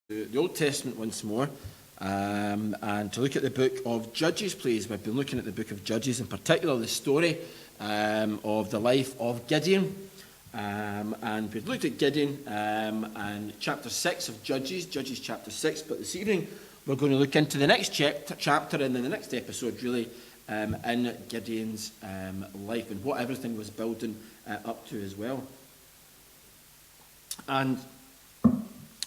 The Old Testament once more, and to look at the book of Judges, please. We've been looking at the book of Judges, in particular the story of the life of Gideon. And we've looked at Gideon and chapter 6 of Judges chapter 6. But this evening we're going to look into the next chapter and in the next episode, really, in Gideon's life and what everything was building up to as well. And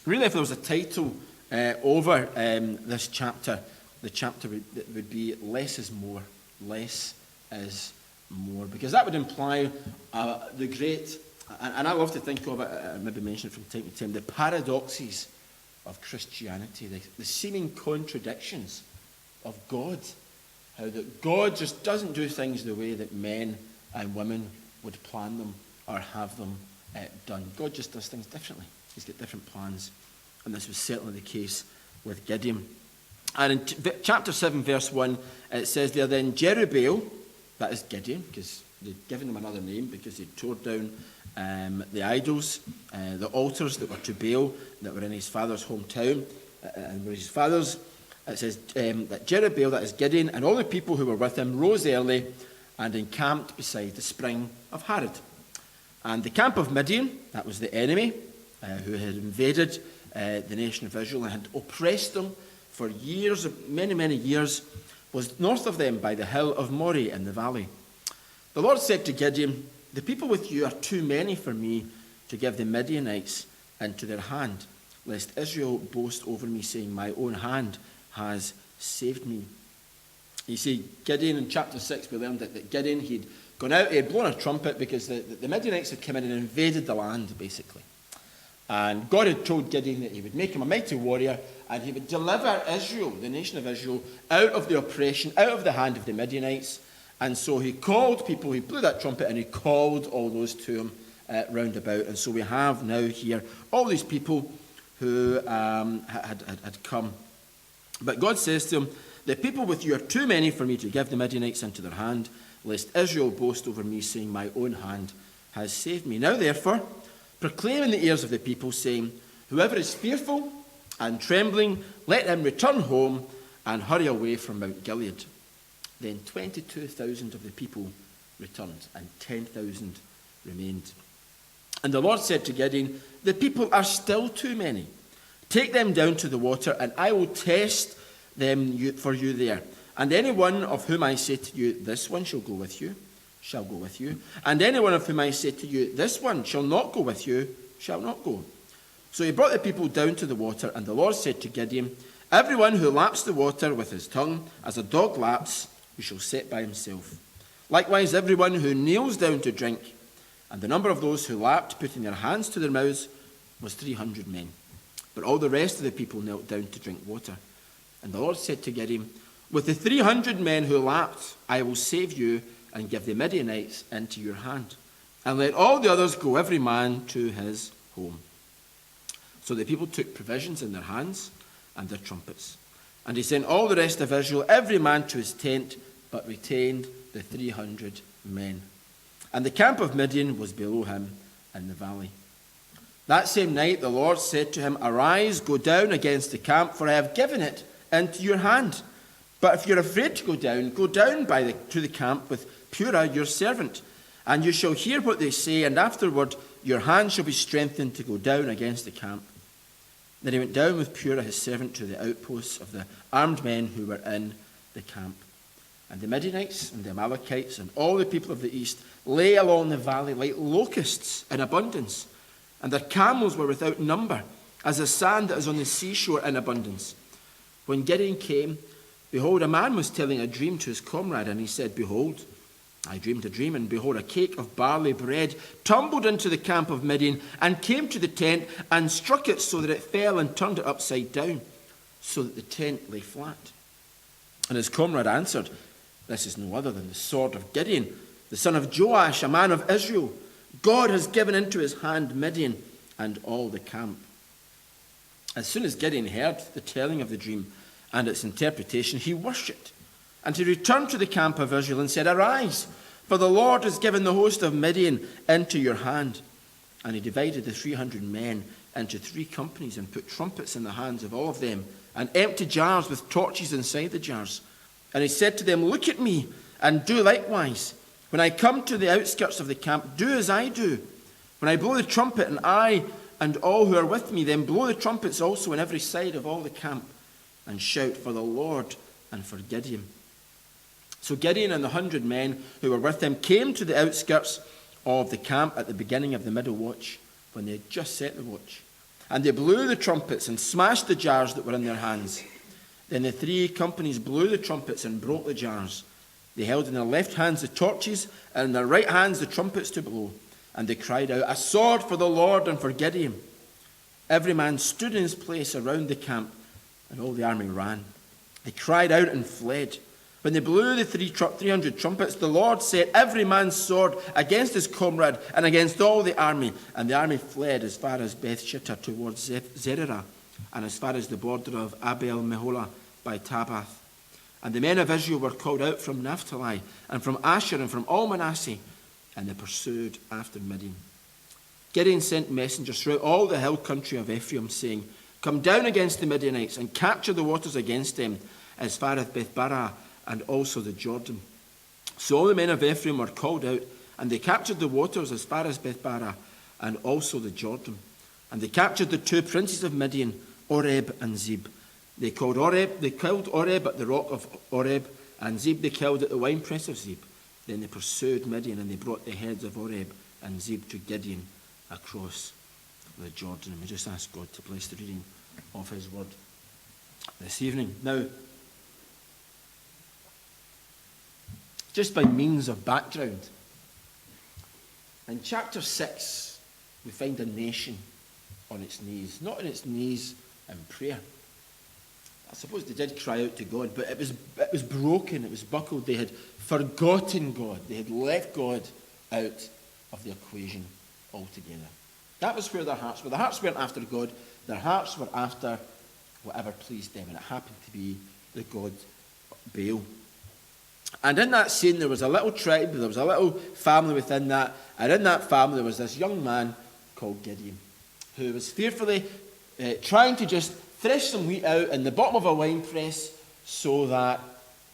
really, if there was a title over this chapter, the chapter would be Less is More. Less is More. Because that would imply the great, and I love to think of it, I maybe mention it from time to time, the paradoxes of Christianity, the seeming contradictions of God. How that God just doesn't do things the way that men and women would plan them or have them done. God just does things differently. He's got different plans. And this was certainly the case with Gideon. And in chapter 7, verse 1, it says there, then Jerubbaal, that is Gideon, because they'd given him another name because he tore down the idols, the altars that were to Baal, that were in his father's hometown, and were his father's. It says that Jerubbaal, that is Gideon, and all the people who were with him rose early and encamped beside the spring of Harod. And the camp of Midian, that was the enemy, who had invaded the nation of Israel and had oppressed them for years, many, many years, was north of them by the hill of Moreh in the valley. The Lord said to Gideon, the people with you are too many for me to give the Midianites into their hand, lest Israel boast over me, saying, my own hand has saved me. You see, Gideon in chapter 6, we learned that Gideon, he'd gone out, he had blown a trumpet because the Midianites had come in and invaded the land, basically. And God had told Gideon that he would make him a mighty warrior and he would deliver Israel, the nation of Israel, out of the oppression, out of the hand of the Midianites. And so he called people, he blew that trumpet and he called all those to him round about. And so we have now here all these people who had come. But God says to him, the people with you are too many for me to give the Midianites into their hand, lest Israel boast over me, saying, my own hand has saved me. Now therefore, proclaim in the ears of the people, saying, whoever is fearful and trembling, let him return home and hurry away from Mount Gilead. Then 22,000 of the people returned, and 10,000 remained. And the Lord said to Gideon, the people are still too many. Take them down to the water, and I will test them for you there. And any one of whom I say to you, this one shall go with you, shall go with you. And any one of whom I say to you, this one shall not go with you, shall not go. So he brought the people down to the water, and the Lord said to Gideon, everyone who laps the water with his tongue, as a dog laps, you shall set by himself. Likewise, everyone who kneels down to drink. And the number of those who lapped, putting their hands to their mouths, was 300 men. But all the rest of the people knelt down to drink water. And the Lord said to Gideon, with the 300 men who lapped, I will save you and give the Midianites into your hand. And let all the others go, every man to his home. So the people took provisions in their hands and their trumpets. And he sent all the rest of Israel, every man to his tent, but retained the 300 men. And the camp of Midian was below him in the valley. That same night the Lord said to him, arise, go down against the camp, for I have given it into your hand. But if you're afraid to go down to the camp with Purah your servant, and you shall hear what they say, and afterward your hand shall be strengthened to go down against the camp. Then he went down with Purah his servant to the outposts of the armed men who were in the camp. And the Midianites and the Amalekites and all the people of the east lay along the valley like locusts in abundance, and their camels were without number, as the sand that is on the seashore in abundance. When Gideon came, behold, a man was telling a dream to his comrade, and he said, behold, I dreamed a dream, and behold, a cake of barley bread tumbled into the camp of Midian, and came to the tent, and struck it so that it fell, and turned it upside down, so that the tent lay flat. And his comrade answered, this is no other than the sword of Gideon, the son of Joash, a man of Israel. God has given into his hand Midian and all the camp. As soon as Gideon heard the telling of the dream and its interpretation, he worshipped. And he returned to the camp of Israel and said, arise, for the Lord has given the host of Midian into your hand. And he divided the 300 men into 3 companies and put trumpets in the hands of all of them, and empty jars with torches inside the jars. And he said to them, look at me, and do likewise. When I come to the outskirts of the camp, do as I do. When I blow the trumpet, and I and all who are with me, then blow the trumpets also on every side of all the camp, and shout for the Lord and for Gideon. So Gideon and the 100 men who were with him came to the outskirts of the camp at the beginning of the middle watch, when they had just set the watch. And they blew the trumpets and smashed the jars that were in their hands. Then the 3 companies blew the trumpets and broke the jars. They held in their left hands the torches, and in their right hands the trumpets to blow. And they cried out, a sword for the Lord and for Gideon. Every man stood in his place around the camp, and all the army ran. They cried out and fled. When they blew the 300 trumpets, the Lord set every man's sword against his comrade and against all the army. And the army fled as far as Beth-shittah towards Zererah, and as far as the border of Abel-Meholah by Tabath. And the men of Israel were called out from Naphtali, and from Asher, and from all Manasseh, and they pursued after Midian. Gideon sent messengers throughout all the hill country of Ephraim, saying, come down against the Midianites, and capture the waters against them, as far as Beth-barah, and also the Jordan. So all the men of Ephraim were called out, and they captured the waters as far as Beth-barah, and also the Jordan. And they captured the 2 princes of Midian, Oreb and Zeb. They killed Oreb at the rock of Oreb, and Zeb they killed at the winepress of Zeb. Then they pursued Midian, and they brought the heads of Oreb and Zeb to Gideon across the Jordan. And we just ask God to bless the reading of his word this evening. Now, just by means of background, in chapter 6, we find a nation on its knees. Not on its knees in prayer. I suppose they did cry out to God, but it was broken, it was buckled. They had forgotten God. They had left God out of the equation altogether. That was where their hearts were. Their hearts weren't after God. Their hearts were after whatever pleased them, and it happened to be the god Baal. And in that scene, there was a little tribe, there was a little family within that, and in that family there was this young man called Gideon, who was fearfully trying to just thresh some wheat out in the bottom of a wine press so that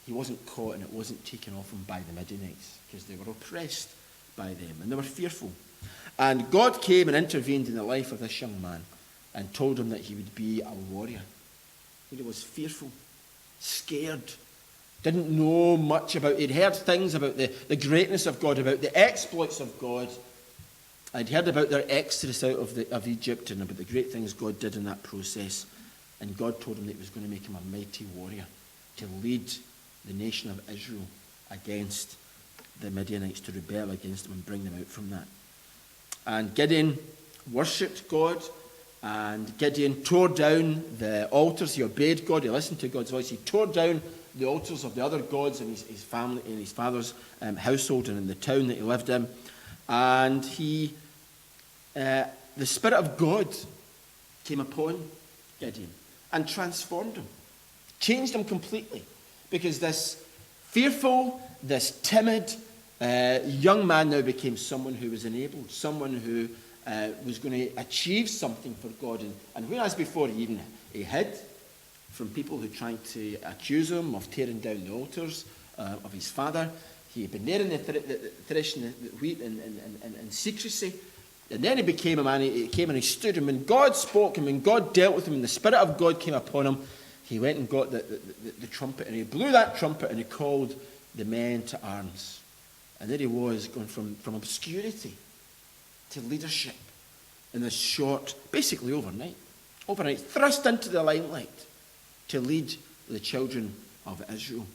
he wasn't caught and it wasn't taken off him by the Midianites, because they were oppressed by them and they were fearful. And God came and intervened in the life of this young man and told him that he would be a warrior. He was fearful, scared, didn't know much about, he'd heard things about the greatness of God, about the exploits of God. I'd heard about their exodus out of Egypt and about the great things God did in that process. And God told him that he was going to make him a mighty warrior to lead the nation of Israel against the Midianites, to rebel against them and bring them out from that. And Gideon worshipped God, and Gideon tore down the altars. He obeyed God, he listened to God's voice. He tore down the altars of the other gods in his family, in his father's household and in the town that he lived in. And the Spirit of God came upon Gideon and transformed him, changed him completely, because this fearful, this timid young man now became someone who was enabled, someone who was going to achieve something for God. And whereas before he hid from people who tried to accuse him of tearing down the altars of his father, he had been there in the threshing the wheat in secrecy. And then he became a man. He came and he stood him, and God spoke him, and God dealt with him, and the Spirit of God came upon him. He went and got the trumpet, and he blew that trumpet, and he called the men to arms. And there he was, going from obscurity to leadership in this short, basically overnight, thrust into the limelight to lead the children of Israel.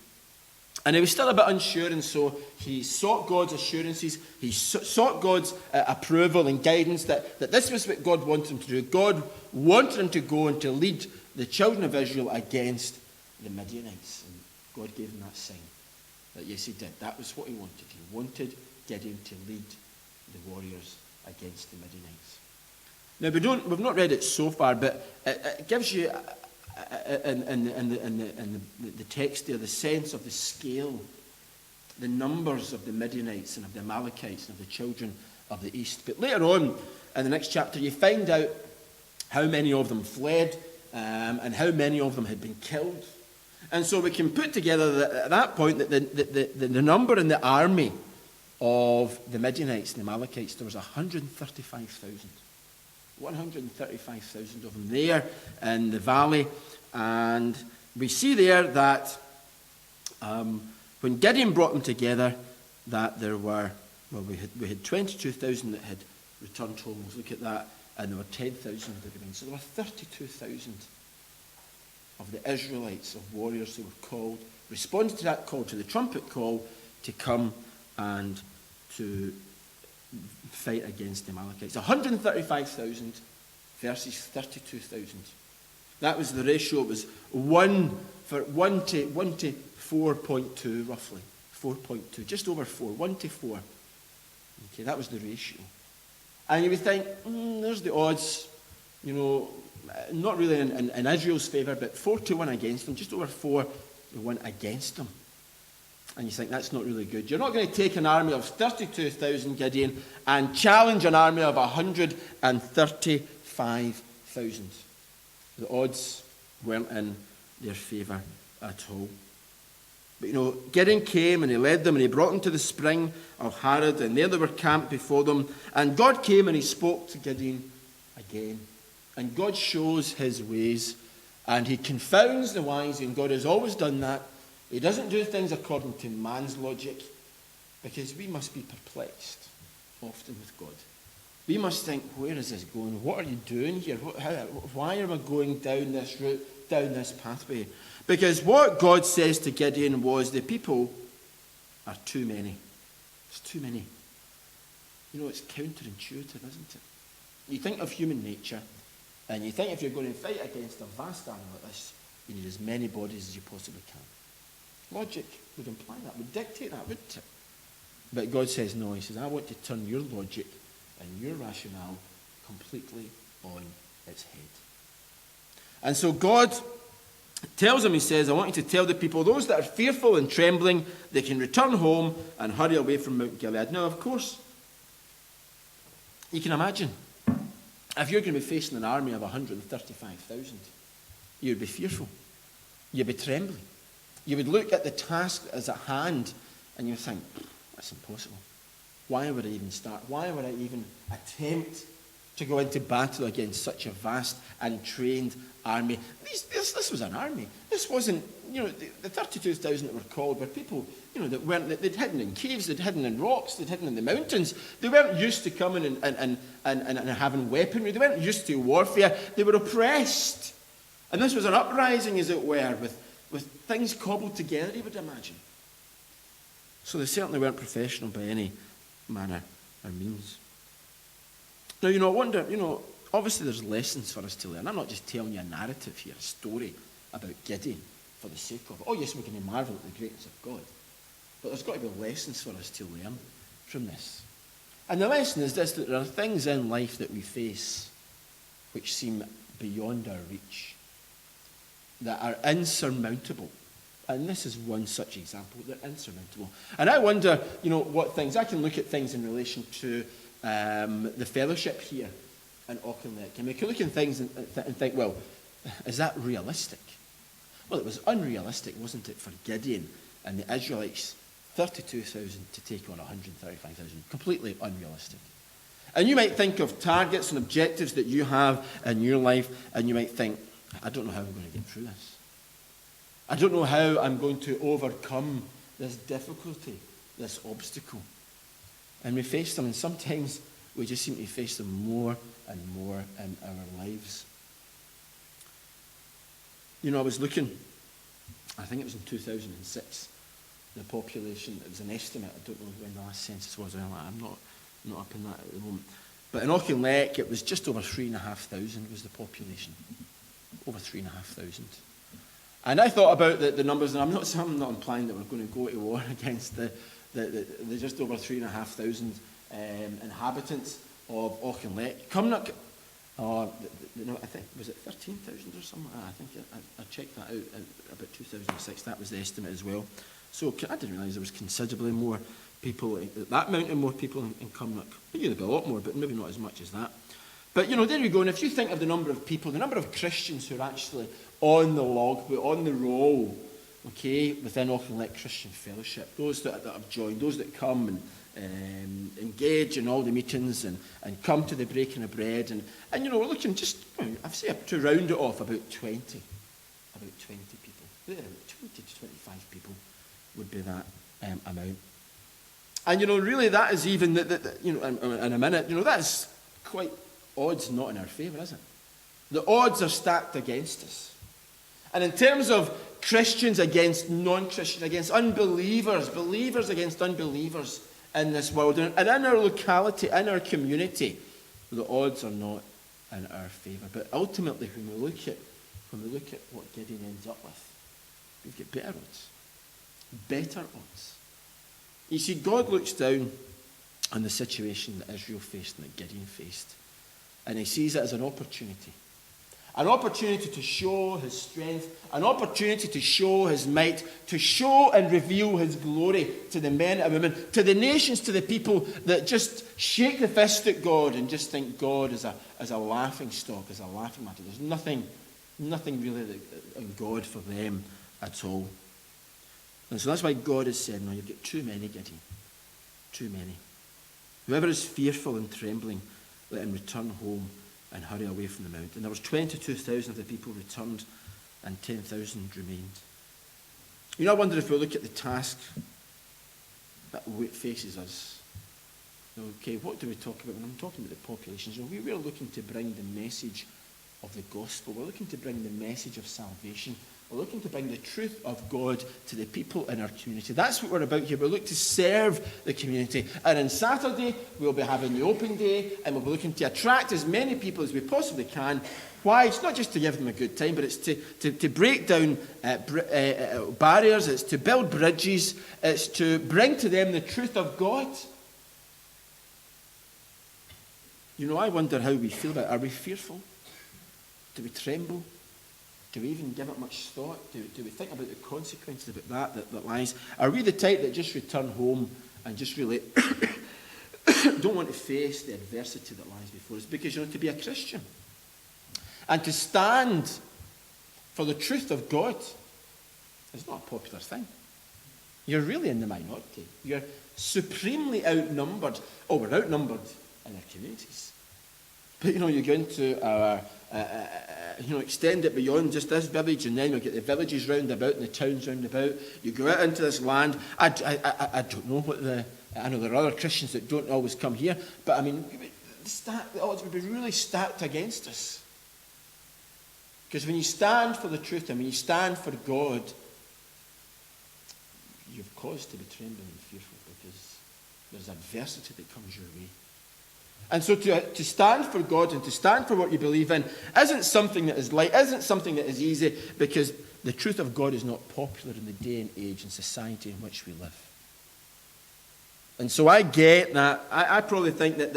And he was still a bit unsure, and so he sought God's assurances. He sought God's approval and guidance that this was what God wanted him to do. God wanted him to go and to lead the children of Israel against the Midianites. And God gave him that sign that yes, he did. That was what he wanted. He wanted Gideon to lead the warriors against the Midianites. Now, we've not read it so far, but it gives you in the text there the sense of the scale, the numbers of the Midianites and of the Amalekites and of the children of the east. But later on in the next chapter, you find out how many of them fled, and how many of them had been killed. And so we can put together that at that point that the number in the army of the Midianites and the Amalekites, there was 135,000. 135,000 of them there in the valley. And we see there that when Gideon brought them together, that there were, we had 22,000 that had returned home. Let's look at that. And there were 10,000 that remained. So there were 32,000 of the Israelites, of warriors who were called, responded to that call, to the trumpet call, to come and to fight against the Amalekites. 135,000 versus 32,000. That was the ratio. It was 1 to 4.2, roughly. 4.2, just over 4, 1 to 4. Okay, that was the ratio. And you would think, there's the odds, not really in Israel's favour, but 4 to 1 against them, just over 4 to 1 against them. And you think, that's not really good. You're not going to take an army of 32,000, Gideon, and challenge an army of 135,000. The odds weren't in their favour at all. But Gideon came and he led them and he brought them to the spring of Harod, and there they were camped before them. And God came and he spoke to Gideon again. And God shows his ways and he confounds the wise, and God has always done that. He doesn't do things according to man's logic, because we must be perplexed often with God. We must think, where is this going? What are you doing here? Why are we going down this route, down this pathway? Because what God says to Gideon was, the people are too many. It's too many. It's counterintuitive, isn't it? You think of human nature, and you think if you're going to fight against a vast army like this, you need as many bodies as you possibly can. Logic would imply that, would dictate that, wouldn't it? But God says no. He says, I want to turn your logic and your rationale completely on its head. And so God tells him, he says, I want you to tell the people, those that are fearful and trembling, they can return home and hurry away from Mount Gilead. Now, of course, you can imagine, if you're going to be facing an army of 135,000, you'd be fearful. You'd be trembling. You would look at the task as at hand and you would think, that's impossible. Why would I even start? Why would I even attempt to go into battle against such a vast and trained army? This was an army. This wasn't, the 32,000 that were called were people, they'd hidden in caves, they'd hidden in rocks, they'd hidden in the mountains. They weren't used to coming and having weaponry. They weren't used to warfare. They were oppressed. And this was an uprising, as it were, with things cobbled together, you would imagine. So they certainly weren't professional by any manner or means. Now, I wonder, obviously there's lessons for us to learn. I'm not just telling you a narrative here, a story about Gideon for the sake of it. Oh, yes, we're going to marvel at the greatness of God. But there's got to be lessons for us to learn from this. And the lesson is this, that there are things in life that we face which seem beyond our reach, that are insurmountable. And this is one such example. They're insurmountable. And I wonder, what things, I can look at things in relation to the fellowship here in Auchinleck. And we can look at things and think, well, is that realistic? Well, it was unrealistic, wasn't it, for Gideon and the Israelites, 32,000 to take on 135,000. Completely unrealistic. And you might think of targets and objectives that you have in your life, and you might think, I don't know how I'm going to get through this. I don't know how I'm going to overcome this difficulty, this obstacle. And we face them, and sometimes we just seem to face them more and more in our lives. I was looking, I think it was in 2006, the population, it was an estimate, I don't know when the last census was, I'm not up in that at the moment. But in Auchinleck, it was just over 3,500 was the population. Over 3,500. And I thought about the numbers, and I'm not implying that we're going to go to war against the just over 3,500 inhabitants of Auchinleck. Cumnock, I think, was it 13,000 or something? I think I checked that out about 2006. That was the estimate as well. So I didn't realise there was considerably more people, that amount of more people in Cumnock. Maybe there'd be a lot more, but maybe not as much as that. But, there you go. And if you think of the number of people, the number of Christians who are actually on the logbook, on the roll, okay, within Auchinleck Christian Fellowship, those that have joined, those that come and engage in all the meetings and come to the breaking of bread. And we're looking just, I'd say to round it off, about 20 people. 20 to 25 people would be that amount. And, really that is even, in a minute, that is quite odds not in our favour, is it? The odds are stacked against us. And in terms of Christians against non-Christians, against unbelievers, believers against unbelievers in this world, and in our locality, in our community, the odds are not in our favour. But ultimately, when we look at what Gideon ends up with, we've got better odds. Better odds. You see, God looks down on the situation that Israel faced and that Gideon faced, and he sees it as an opportunity. An opportunity to show his strength, an opportunity to show his might, to show and reveal his glory to the men and women, to the nations, to the people that just shake the fist at God and just think God is a laughing stock, is a laughing matter. There's nothing really in God for them at all. And so that's why God has said, no, you've got too many, Gideon. Too many. Whoever is fearful and trembling, let him return home and hurry away from the mount. And there was 22,000 of the people returned, and 10,000 remained. I wonder if we look at the task that faces us. Okay, what do we talk about when I'm talking about the populations? We are looking to bring the message of the gospel. We're looking to bring the message of salvation. We're looking to bring the truth of God to the people in our community. That's what we're about here. We look to serve the community. And on Saturday, we'll be having the open day, and we'll be looking to attract as many people as we possibly can. Why? It's not just to give them a good time, but it's to break down barriers. It's to build bridges. It's to bring to them the truth of God. I wonder how we feel about it. Are we fearful? Do we tremble? Do we even give it much thought? Do we think about the consequences about that lies? Are we the type that just return home and just really don't want to face the adversity that lies before us? Because, to be a Christian and to stand for the truth of God is not a popular thing. You're really in the minority. You're supremely outnumbered. Oh, we're outnumbered in our communities. But, you go into our, extend it beyond just this village, and then you'll get the villages round about and the towns round about. You go out into this land. I don't know I know there are other Christians that don't always come here, but the odds would be really stacked against us. Because when you stand for the truth and when you stand for God, you've cause to be trembling and fearful because there's adversity that comes your way. And so to stand for God and to stand for what you believe in isn't something that is light, isn't something that is easy, because the truth of God is not popular in the day and age and society in which we live. And so I get that. I probably think that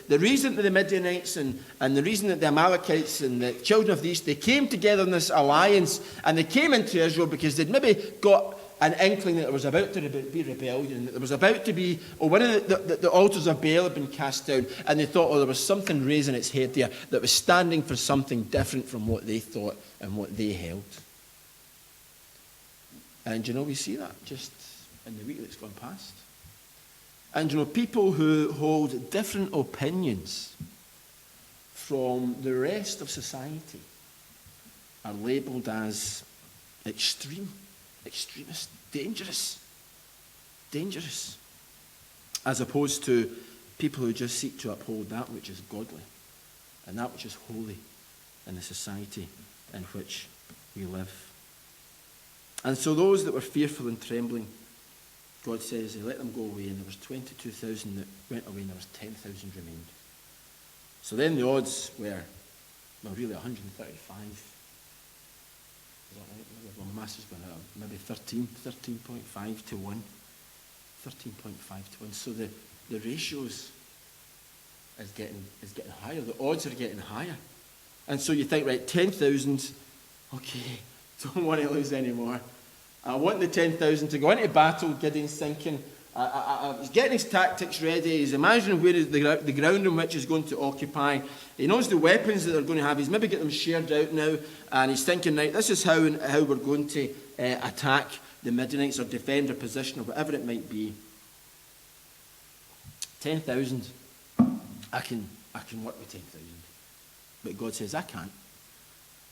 the reason that the Midianites and the reason that the Amalekites and the children of the East, they came together in this alliance and they came into Israel because they'd maybe got an inkling that there was about to be rebellion, that there was about to be, one of the altars of Baal had been cast down, and they thought, there was something raising its head there that was standing for something different from what they thought and what they held. And we see that just in the week that's gone past. And people who hold different opinions from the rest of society are labelled as extremist, dangerous, as opposed to people who just seek to uphold that which is godly and that which is holy in the society in which we live. And so those that were fearful and trembling, God says he let them go away, and there was 22,000 that went away and there was 10,000 remained. So then the odds were, really 135. Is that right? Well, my master's going out. Maybe 13.5 to 1. 13.5 to 1. So the ratios is getting higher. The odds are getting higher. And so you think, right, 10,000, okay, don't want to lose any more. I want the 10,000 to go into battle. Gideon's thinking, He's getting his tactics ready. He's imagining where the ground on which he's going to occupy. He knows the weapons that they're going to have. He's maybe got them shared out now. And he's thinking, right, this is how we're going to attack the Midianites or defend our position or whatever it might be. 10,000. I can work with 10,000. But God says, I can't.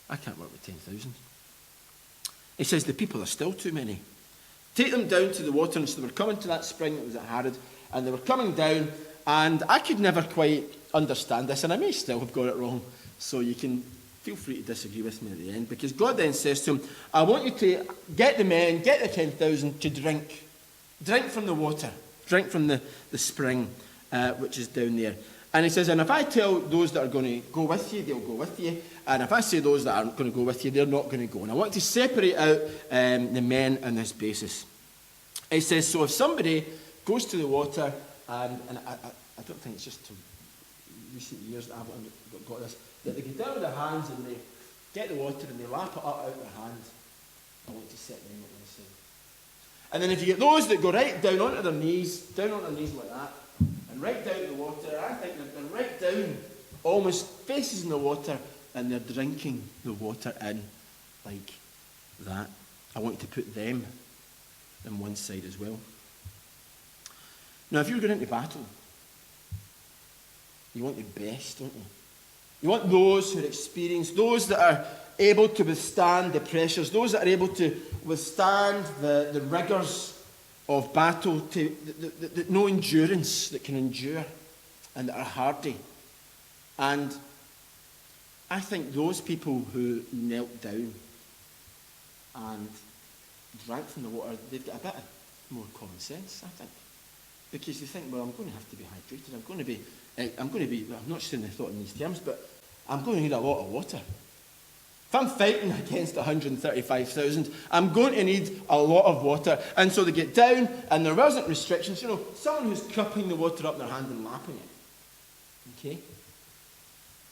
I can't work with 10,000. He says, the people are still too many. Take them down to the water. And so they were coming to that spring that was at Harod, and they were coming down, and I could never quite understand this, and I may still have got it wrong, so you can feel free to disagree with me at the end, because God then says to him, I want you to get the men, get the 10,000 to drink. Drink from the water. Drink from the spring, which is down there. And he says, and if I tell those that are going to go with you, they'll go with you. And if I say those that aren't going to go with you, they're not going to go. And I want to separate out the men on this basis. He says, so if somebody goes to the water, and I don't think it's just to recent years that I've got this, that they get down with their hands and they get the water and they lap it up out their hand. I want to set them up this side. And then if you get those that go right down onto their knees like that, and right down to the water, I think they're right down, almost faces in the water, and they're drinking the water in like that. I want to put them on one side as well. Now, if you're going into battle, you want the best, don't you? You want those who are experienced, those that are able to withstand the pressures, those that are able to withstand the rigours of battle, that know endurance, that can endure, and that are hardy. And I think those people who knelt down and drank from the water, they've got a bit more common sense, I think. Because you think, well, I'm going to have to be hydrated. I'm not saying the thought in these terms, but I'm going to need a lot of water. If I'm fighting against 135,000, I'm going to need a lot of water. And so they get down, and there wasn't restrictions. You know, someone who's cupping the water up in their hand and lapping it, okay?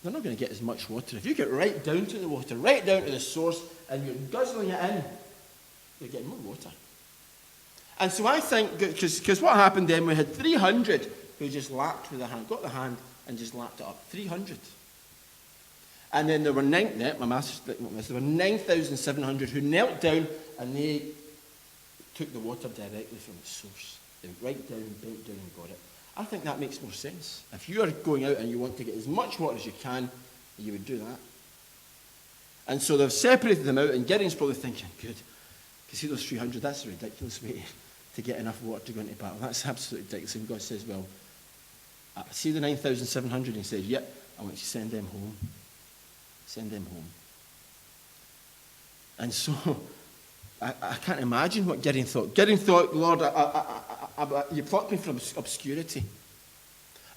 They're not going to get as much water. If you get right down to the water, right down to the source, and you're guzzling it in, you're getting more water. And so I think, because what happened then, we had 300 who just lapped with their hand, got the hand and just lapped it up. 300. And then there were 9,700 who knelt down and they took the water directly from its source. They went right down, bent down and got it. I think that makes more sense. If you are going out and you want to get as much water as you can, you would do that. And so they've separated them out, and Gideon's probably thinking, good, you see those 300, that's a ridiculous way to get enough water to go into battle. That's absolutely ridiculous. And God says, well, see the 9,700? And he says, yep, I want you to send them home. Send them home. And so, I can't imagine what Gideon thought. Gideon thought, Lord, you plucked me from obscurity.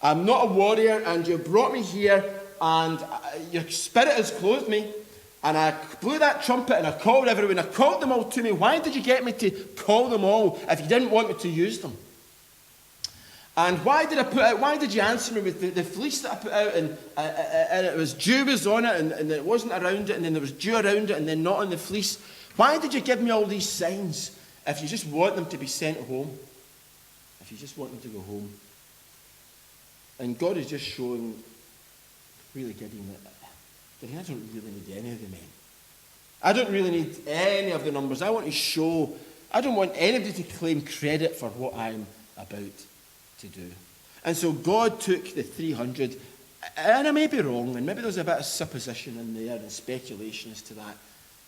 I'm not a warrior, and you brought me here, and your spirit has clothed me. And I blew that trumpet and I called everyone. I called them all to me. Why did you get me to call them all if you didn't want me to use them? And why did you answer me with the fleece that I put out, and it was dew was on it, and it wasn't around it, and then there was dew around it, and then not on the fleece? Why did you give me all these signs if you just want them to be sent home? If you just want them to go home? And God is just showing, really Gideon, that I don't really need any of the men. I don't really need any of the numbers. I want to show, I don't want anybody to claim credit for what I'm about to do. And so God took the 300, and I may be wrong, and maybe there's a bit of supposition in there and speculation as to that.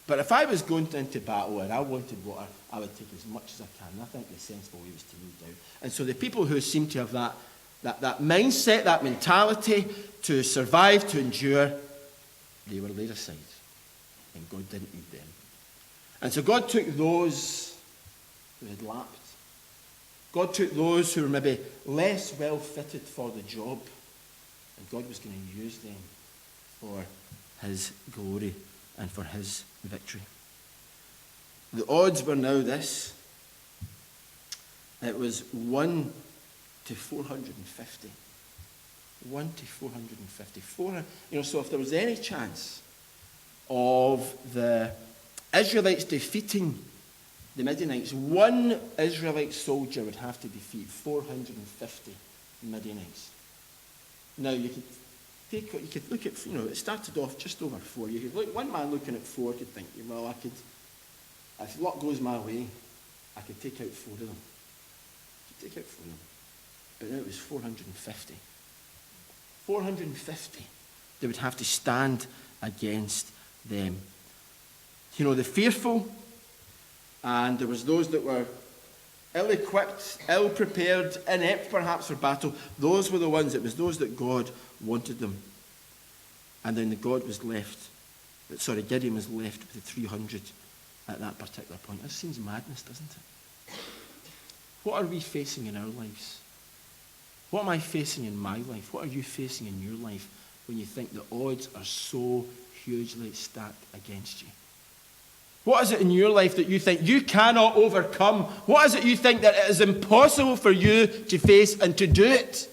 But if I was going into battle and I wanted water, I would take as much as I can. And I think the sensible way was to kneel down. And so the people who seem to have that mindset, that mentality to survive, to endure, they were laid aside, and God didn't need them. And so God took those who had lapped. God took those who were maybe less well fitted for the job, and God was going to use them for his glory and for his victory. The odds were now this. It was 1 to 450. 1 to 450. So if there was any chance of the Israelites defeating the Midianites, one Israelite soldier would have to defeat 450 Midianites. Now, you could look at, it started off just over 4. You could look, one man looking at 4 could think, well, if luck goes my way, I could take out 4 of them. But now it was 450. 450. They would have to stand against them. The fearful, and there was those that were ill-equipped, ill-prepared, inept perhaps for battle. Those were the ones, it was those that God wanted them. And then Gideon was left with the 300 at that particular point. This seems madness, doesn't it? What are we facing in our lives? What am I facing in my life? What are you facing in your life when you think the odds are so hugely stacked against you? What is it in your life that you think you cannot overcome? What is it you think that it is impossible for you to face and to do it?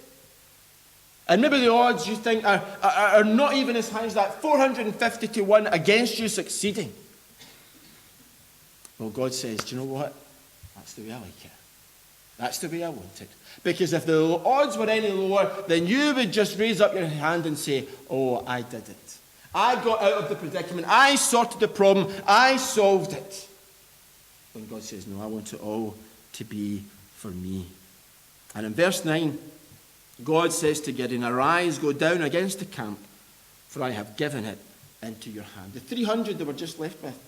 And maybe the odds you think are not even as high as that, 450 to 1 against you succeeding. Well, God says, do you know what? That's the way I like it. That's the way I want it. Because if the odds were any lower, then you would just raise up your hand and say, oh, I did it. I got out of the predicament. I sorted the problem. I solved it. When God says, no, I want it all to be for me. And in verse 9, God says to Gideon, arise, go down against the camp, for I have given it into your hand. The 300 they were just left with.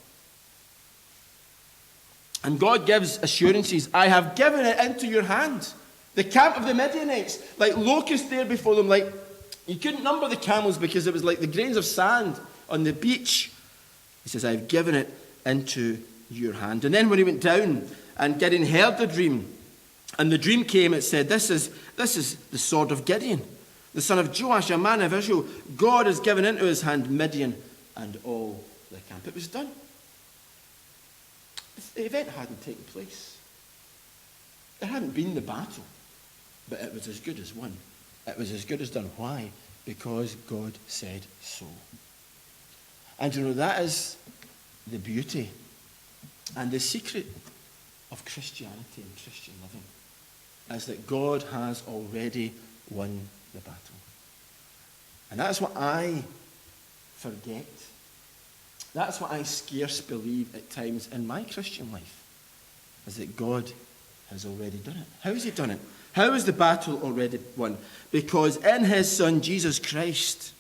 And God gives assurances, I have given it into your hand. The camp of the Midianites, like locusts there before them, like you couldn't number the camels because it was like the grains of sand on the beach. He says, I've given it into your hand. And then when he went down and Gideon heard the dream, and the dream came, it said, this is the sword of Gideon, the son of Joash, a man of Israel. God has given into his hand Midian and all the camp. It was done. The event hadn't taken place. There hadn't been the battle, but it was as good as won. It was as good as done. Why? Because God said so. And that is the beauty and the secret of Christianity and Christian living, is that God has already won the battle. And that's what I forget. That's what I scarce believe at times in my Christian life, is that God has already done it. How has he done it? How is the battle already won? Because in his Son, Jesus Christ,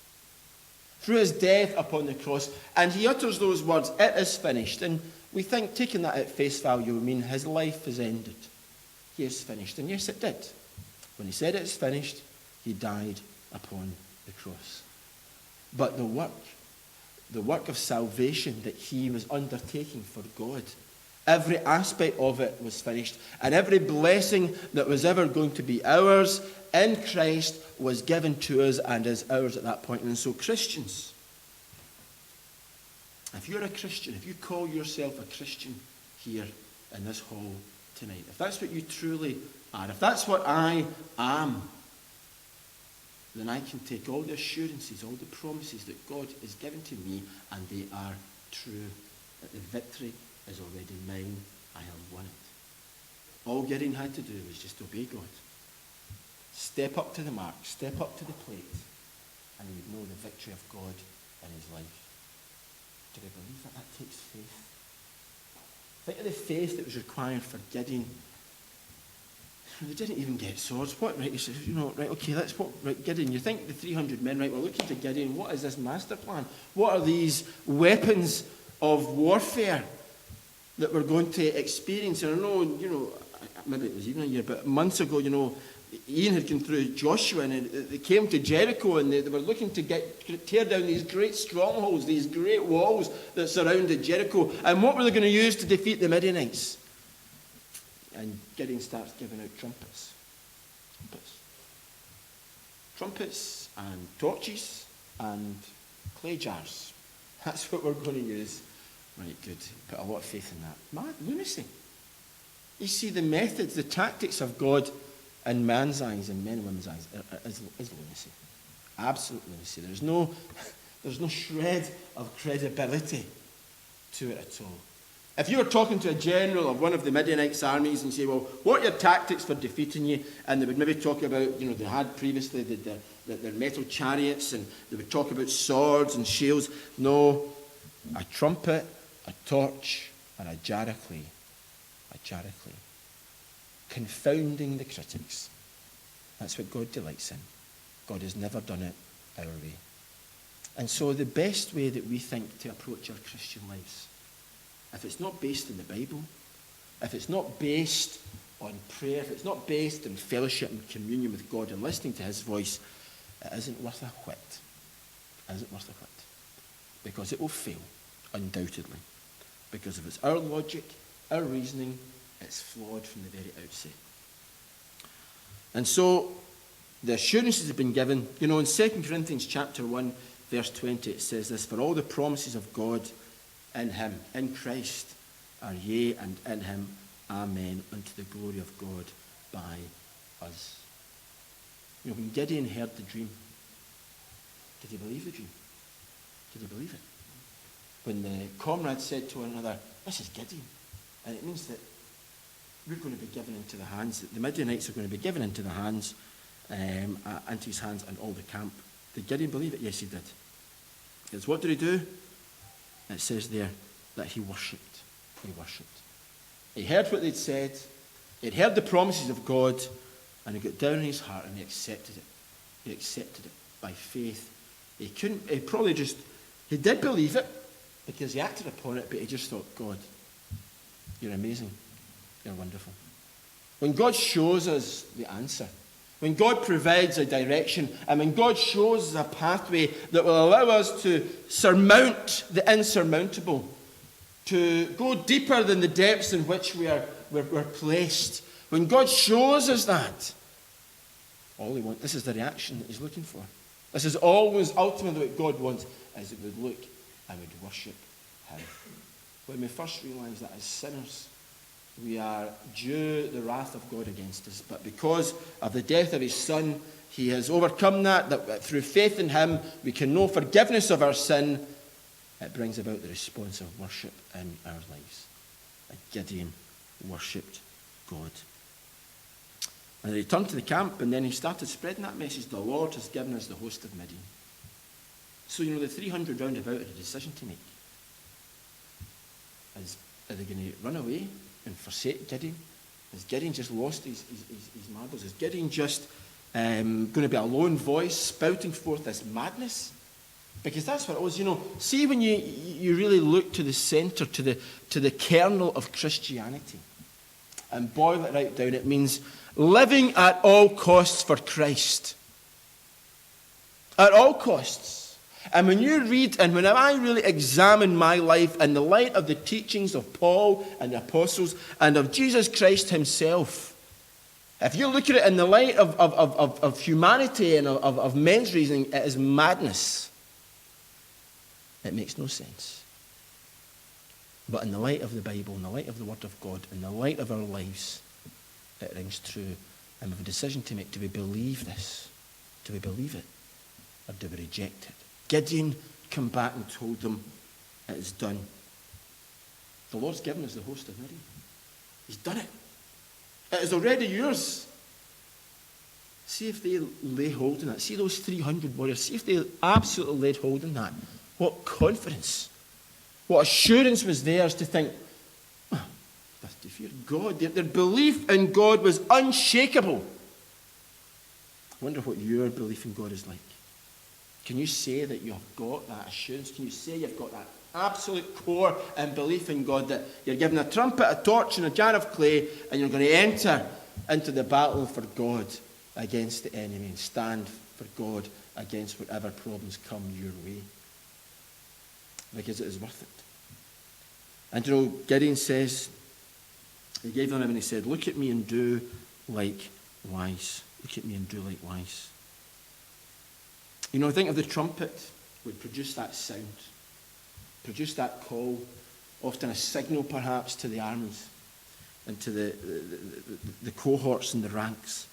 through his death upon the cross, and he utters those words, it is finished. And we think, taking that at face value, would mean his life is ended. He is finished. And yes, it did. When he said it's finished, he died upon the cross. But the work of salvation that he was undertaking for God, every aspect of it was finished. And every blessing that was ever going to be ours in Christ was given to us and is ours at that point. And so Christians, if you're a Christian, if you call yourself a Christian here in this hall tonight, if that's what you truly are, if that's what I am, then I can take all the assurances, all the promises that God has given to me, and they are true, that the victory is already mine. I have won it. All Gideon had to do was just obey God. Step up to the mark, step up to the plate, and he would know the victory of God in his life. Do we believe that? That takes faith. Think of the faith that was required for Gideon. They didn't even get swords. What, right? He says, right, okay, that's what, right, Gideon, you think the 300 men, right, we're looking to Gideon, what is this master plan? What are these weapons of warfare that we're going to experience? And I know, maybe it was even a year, but months ago, Ian had gone through Joshua, and they came to Jericho, and they were looking to tear down these great strongholds, these great walls that surrounded Jericho. And what were they going to use to defeat the Midianites? And Gideon starts giving out trumpets. Trumpets and torches and clay jars. That's what we're going to use. Right, good. Put a lot of faith in that. Mad lunacy. You see, the methods, the tactics of God in man's eyes and men and women's eyes is lunacy. Absolute lunacy. There's no shred of credibility to it at all. If you were talking to a general of one of the Midianites' armies and say, well, what are your tactics for defeating you? And they would maybe talk about, they had previously their metal chariots, and they would talk about swords and shields. No, a trumpet, a torch, and a jar of clay. A jar of clay. Confounding the critics. That's what God delights in. God has never done it our way. And so the best way that we think to approach our Christian lives, if it's not based in the Bible, if it's not based on prayer, if it's not based in fellowship and communion with God and listening to his voice, it isn't worth a whit. It isn't worth a whit. Because it will fail, undoubtedly. Because if it's our logic, our reasoning, it's flawed from the very outset. And so, the assurances have been given. In 2 Corinthians chapter 1, verse 20, it says this, for all the promises of God in him, in Christ, are yea, and in him, amen, unto the glory of God by us. When Gideon heard the dream, did he believe the dream? Did he believe it? When the comrades said to one another, this is Gideon, and it means that we're going to be given into the hands, that the Midianites are going to be given into the hands, into his hands and all the camp. Did Gideon believe it? Yes, he did. Because what did he do? It says there that he worshipped. He worshipped. He heard what they'd said. He'd heard the promises of God, and he got down in his heart and he accepted it. He accepted it by faith. He did believe it because he acted upon it, but he just thought, God, you're amazing. You're wonderful. When God shows us the answer, when God provides a direction, and when God shows us a pathway that will allow us to surmount the insurmountable, to go deeper than the depths in which we're placed, when God shows us that, this is the reaction that he's looking for. This is always ultimately what God wants, is that we would look and would worship him. When we first realise that as sinners, we are due the wrath of God against us. But because of the death of his Son, he has overcome that through faith in him, we can know forgiveness of our sin. It brings about the response of worship in our lives. And Gideon worshipped God. And he returned to the camp, and then he started spreading that message. The Lord has given us the host of Midian. So, the 300 round about had a decision to make. Are they going to run away and forsake Gideon? Has Gideon just lost his marbles? Is Gideon just going to be a lone voice spouting forth this madness? Because that's what it was. See, when you really look to the centre, to the kernel of Christianity, and boil it right down, it means living at all costs for Christ. At all costs. And when you read, and when I really examine my life in the light of the teachings of Paul and the apostles and of Jesus Christ himself, if you look at it in the light of humanity and of men's reasoning, it is madness. It makes no sense. But in the light of the Bible, in the light of the Word of God, in the light of our lives, it rings true. And we have a decision to make. Do we believe this? Do we believe it? Or do we reject it? Gideon came back and told them, it is done. The Lord's given us the host of Midian. He's done it. It is already yours. See if they lay hold in that. See those 300 warriors. See if they absolutely laid hold in that. What confidence. What assurance was theirs to think, to fear God. Their belief in God was unshakable. I wonder what your belief in God is like. Can you say that you've got that assurance? Can you say you've got that absolute core and belief in God, that you're given a trumpet, a torch, and a jar of clay, and you're going to enter into the battle for God against the enemy and stand for God against whatever problems come your way? Because it is worth it. And Gideon says, he gave them and he said, look at me and do likewise. Look at me and do likewise. Think of the trumpet would produce that sound, produce that call, often a signal perhaps to the armies and to the cohorts and the ranks.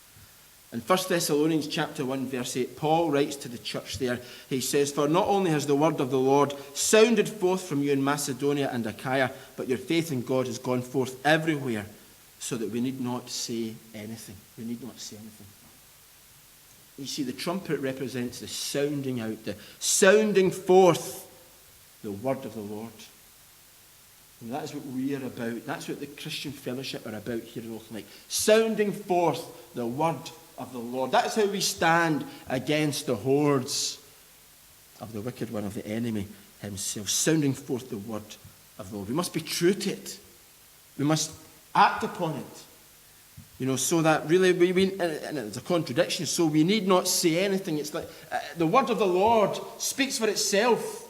In 1 Thessalonians chapter 1, verse 8, Paul writes to the church there, he says, "For not only has the word of the Lord sounded forth from you in Macedonia and Achaia, but your faith in God has gone forth everywhere, so that we need not say anything." We need not say anything. You see, the trumpet represents the sounding out, the sounding forth the word of the Lord. And that is what we are about. That's what the Christian fellowship are about here at Auchinleck. Sounding forth the word of the Lord. That is how we stand against the hordes of the wicked one, of the enemy himself. Sounding forth the word of the Lord. We must be true to it. We must act upon it. So that really, and it's a contradiction, so we need not say anything. It's like the word of the Lord speaks for itself.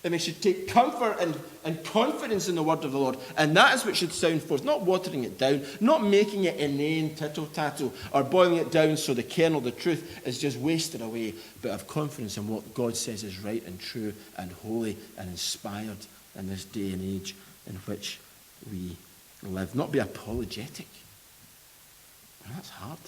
And we should take comfort and confidence in the word of the Lord. And that is what should sound forth, not watering it down, not making it inane, tittle-tattle, or boiling it down so the kernel, the truth, is just wasted away, but have confidence in what God says is right and true and holy and inspired in this day and age in which we live. Not be apologetic. And that's hard.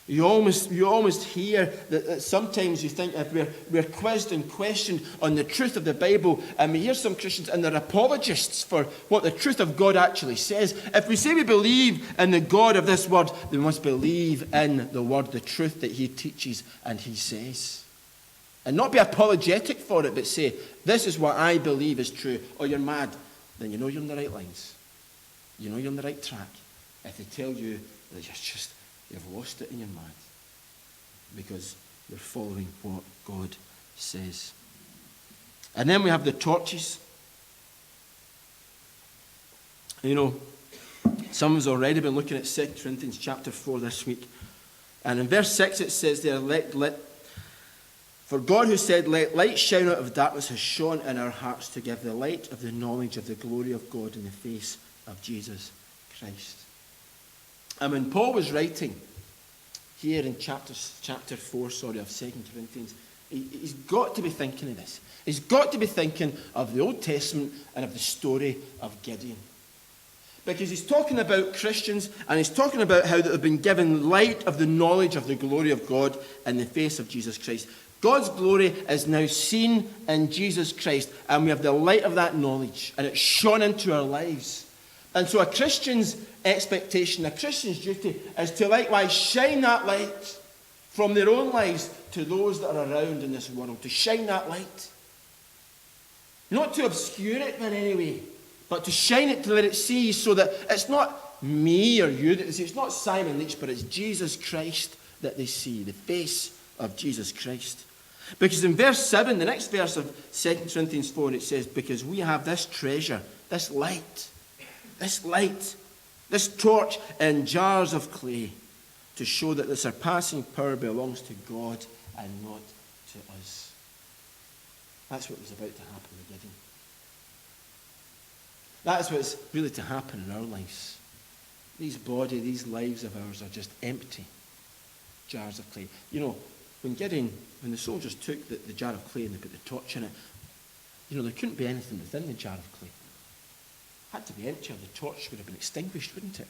You almost hear that sometimes you think if we're quizzed and questioned on the truth of the Bible, and we hear some Christians and they're apologists for what the truth of God actually says. If we say we believe in the God of this word, then we must believe in the word, the truth that he teaches and he says. And not be apologetic for it, but say, this is what I believe is true. Or you're mad, then you know you're on the right lines. You know you're on the right track. If they tell you that you've lost it and you're mad, because you're following what God says. And then we have the torches. Some of us already been looking at 2 Corinthians chapter 4 this week. And in verse 6 it says there, "For God who said, 'Let light shine out of darkness,' has shone in our hearts to give the light of the knowledge of the glory of God in the face of Jesus Christ." And when Paul was writing here in chapter 4 of 2 Corinthians, he's got to be thinking of this. He's got to be thinking of the Old Testament and of the story of Gideon. Because he's talking about Christians, and he's talking about how they've been given light of the knowledge of the glory of God in the face of Jesus Christ. God's glory is now seen in Jesus Christ, and we have the light of that knowledge, and it's shone into our lives. And so a Christian's expectation, a Christian's duty, is to likewise shine that light from their own lives to those that are around in this world. To shine that light. Not to obscure it in any way, but to shine it to let it see, so that it's not me or you that they see. It's not Simon Leitch, but it's Jesus Christ that they see. The face of Jesus Christ. Because in verse 7, the next verse of 2 Corinthians 4, it says, "Because we have this treasure, this light, this torch in jars of clay, to show that the surpassing power belongs to God and not to us." That's what was about to happen with Gideon. That is what's really to happen in our lives. These lives of ours are just empty jars of clay. When the soldiers took the jar of clay and they put the torch in it, there couldn't be anything within the jar of clay. It had to be empty, or the torch would have been extinguished, wouldn't it?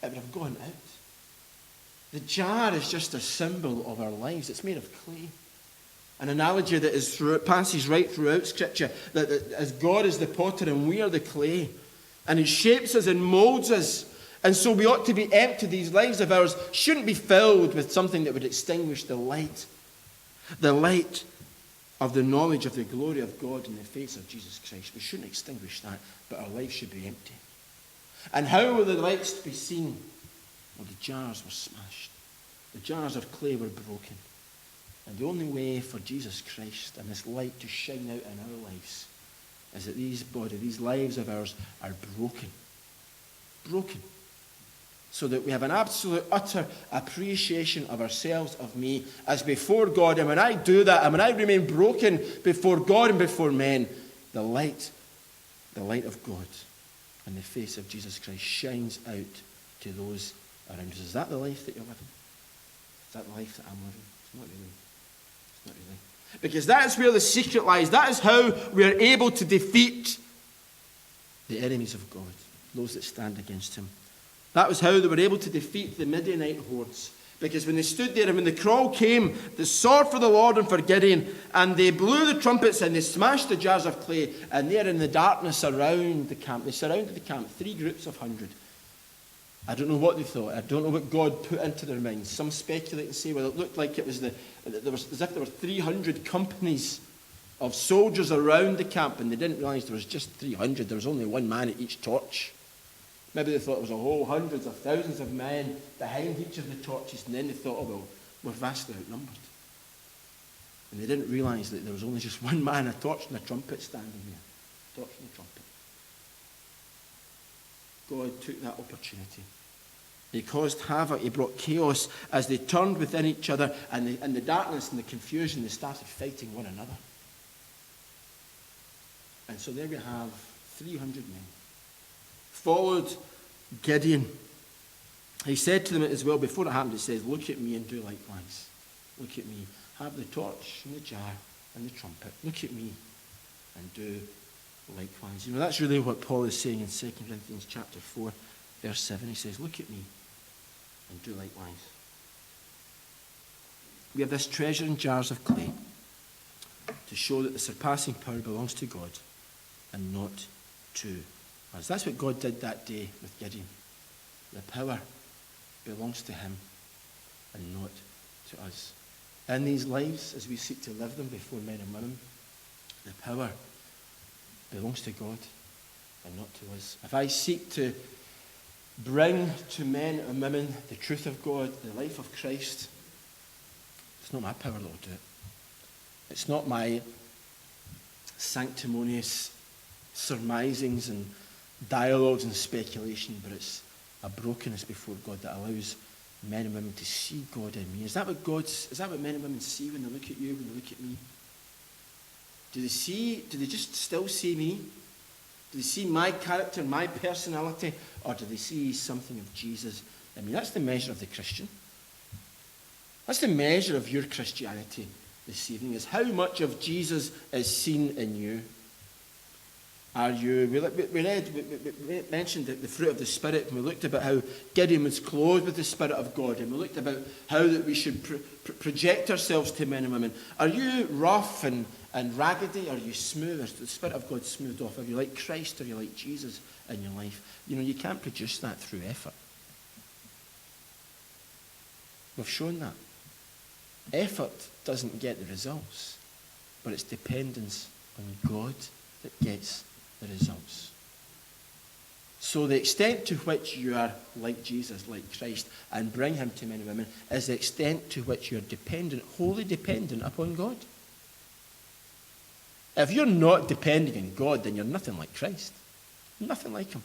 It would have gone out. The jar is just a symbol of our lives. It's made of clay. An analogy that passes right throughout Scripture, that as God is the potter and we are the clay, and he shapes us and molds us. And so we ought to be empty. These lives of ours shouldn't be filled with something that would extinguish the light of the knowledge of the glory of God in the face of Jesus Christ. We shouldn't extinguish that, but our life should be empty. And how will the lights be seen? Well, the jars were smashed. The jars of clay were broken. And the only way for Jesus Christ and this light to shine out in our lives is that these lives of ours are broken. Broken. So that we have an absolute, utter appreciation of ourselves, of me, as before God. And when I do that, and when I remain broken before God and before men, the light of God in the face of Jesus Christ shines out to those around us. Is that the life that you're living? Is that the life that I'm living? It's not really. It's not really. Because that is where the secret lies. That is how we are able to defeat the enemies of God, those that stand against him. That was how they were able to defeat the Midianite hordes, Because when they stood there and when the call came, the sword for the Lord and for Gideon, and they blew the trumpets and they smashed the jars of clay, and there in the darkness around the camp, they surrounded the camp, 3 groups of 100. I don't know what they thought. I don't know what God put into their minds. Some speculate and say, well, it looked like it was as if there were 300 companies of soldiers around the camp, and they didn't realize there was just 300. There was only one man at each torch. Maybe they thought it was a whole hundreds of thousands of men behind each of the torches, and then they thought, oh, well, we're vastly outnumbered. And they didn't realize that there was only just one man, a torch and a trumpet standing there. Torch and a trumpet. God took that opportunity. He caused havoc. He brought chaos as they turned within each other, and in the darkness and the confusion, they started fighting one another. And so there we have 300 men. Followed Gideon. He said to them as well, before it happened, he says, look at me and do likewise. Look at me. Have the torch and the jar and the trumpet. Look at me and do likewise. You know, that's really what Paul is saying in 2 Corinthians chapter 4, verse 7. He says, look at me and do likewise. We have this treasure in jars of clay to show that the surpassing power belongs to God and not to us. That's what God did that day with Gideon. The power belongs to him and not to us. In these lives, as we seek to live them before men and women, the power belongs to God and not to us. If I seek to bring to men and women the truth of God, the life of Christ, it's not my power that will do it. It's not my sanctimonious surmisings and dialogues and speculation, but it's a brokenness before God that allows men and women to see God in me. Is that what men and women see when they look at you, when they look at me? Do they just still see me? Do they see my character, my personality, or do they see something of Jesus in me? That's the measure of the Christian. That's the measure of your Christianity this evening, is how much of Jesus is seen in you. We mentioned the fruit of the Spirit, and we looked about how Gideon was clothed with the Spirit of God, and we looked about how that we should project ourselves to men and women. Are you rough and raggedy? Are you smooth? Is the Spirit of God smoothed off? Are you like Christ? Are you like Jesus in your life? You know, you can't produce that through effort. We've shown that. Effort doesn't get the results, but it's dependence on God that gets the results. So the extent to which you are like Jesus, like Christ, and bring him to men and women is the extent to which you are dependent, wholly dependent upon God. If you're not depending on God, then you're nothing like Christ. Nothing like him.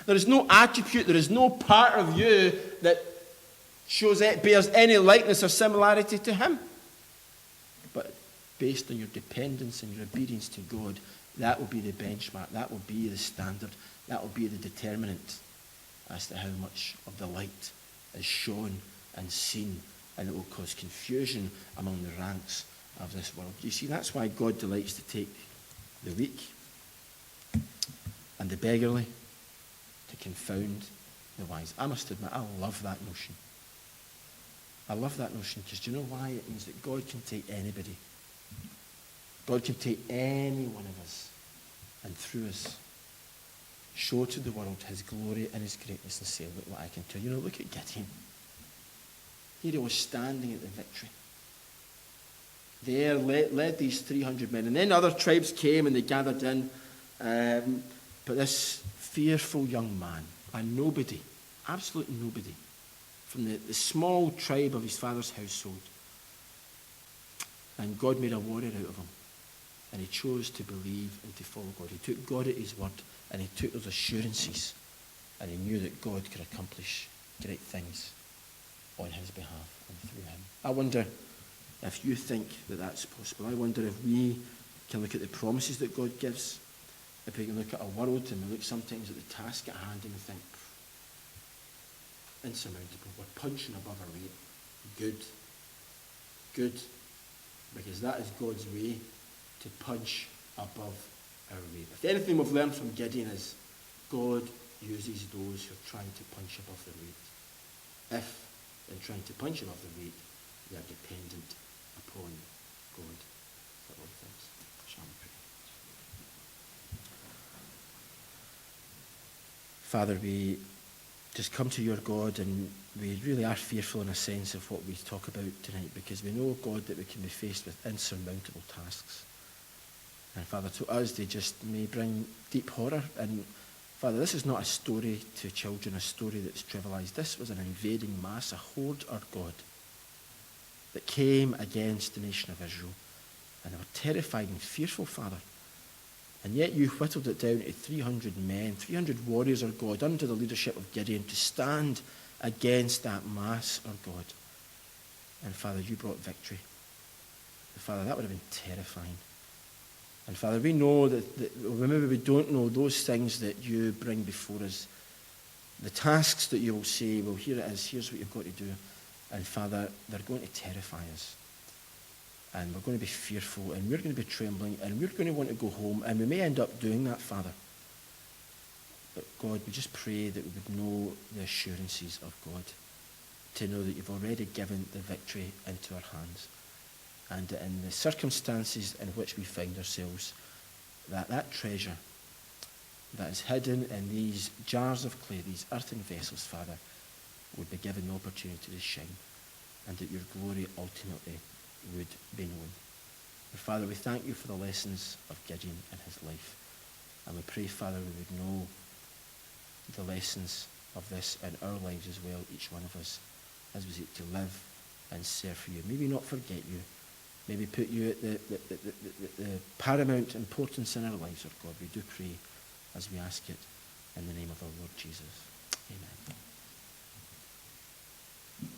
There is no attribute, there is no part of you that bears any likeness or similarity to him. But based on your dependence and your obedience to God, that will be the benchmark, that will be the standard, that will be the determinant as to how much of the light is shown and seen, and it will cause confusion among the ranks of this world. You see, that's why God delights to take the weak and the beggarly to confound the wise. I must admit, I love that notion. I love that notion because do you know why? It means that God can take anybody. God can take any one of us and through us show to the world his glory and his greatness and say, look what I can do. You know, look at Gideon. Here he was standing at the victory. There led these 300 men. And then other tribes came and they gathered in. But this fearful young man, a nobody, absolute nobody, from the small tribe of his father's household. And God made a warrior out of him. And he chose to believe and to follow God. He took God at his word, and he took those assurances, and he knew that God could accomplish great things on his behalf and through him. I wonder if you think that that's possible. I wonder if we can look at the promises that God gives, if we can look at our world and we look sometimes at the task at hand and we think, insurmountable, we're punching above our weight. Good, because that is God's way to punch above our weight. If anything we've learned from Gideon is God uses those who are trying to punch above their weight. If in trying to punch above their weight, they are dependent upon God for all things. Shall we pray? Father, we just come to your God, and we really are fearful in a sense of what we talk about tonight, because we know, God, that we can be faced with insurmountable tasks. And Father, to us they just may bring deep horror. And Father, this is not a story to children, a story that's trivialized. This was an invading mass, a horde, our God, that came against the nation of Israel. And they were terrified and fearful, Father. And yet you whittled it down to 300 men, 300 warriors, our God, under the leadership of Gideon, to stand against that mass, our God. And Father, you brought victory. And Father, that would have been terrifying. And Father, we know that maybe we don't know those things that you bring before us, the tasks that you will say, well, here it is, here's what you've got to do. And Father, they're going to terrify us. And we're going to be fearful, and we're going to be trembling, and we're going to want to go home, and we may end up doing that, Father. But God, we just pray that we would know the assurances of God, to know that you've already given the victory into our hands. And in the circumstances in which we find ourselves, that treasure that is hidden in these jars of clay, these earthen vessels, Father, would be given the opportunity to shine, and that your glory ultimately would be known. And Father, we thank you for the lessons of Gideon and his life. And we pray, Father, we would know the lessons of this in our lives as well, each one of us, as we seek to live and serve for you. May we not forget you. May we put you at the paramount importance in our lives, our God. We do pray as we ask it in the name of our Lord Jesus. Amen.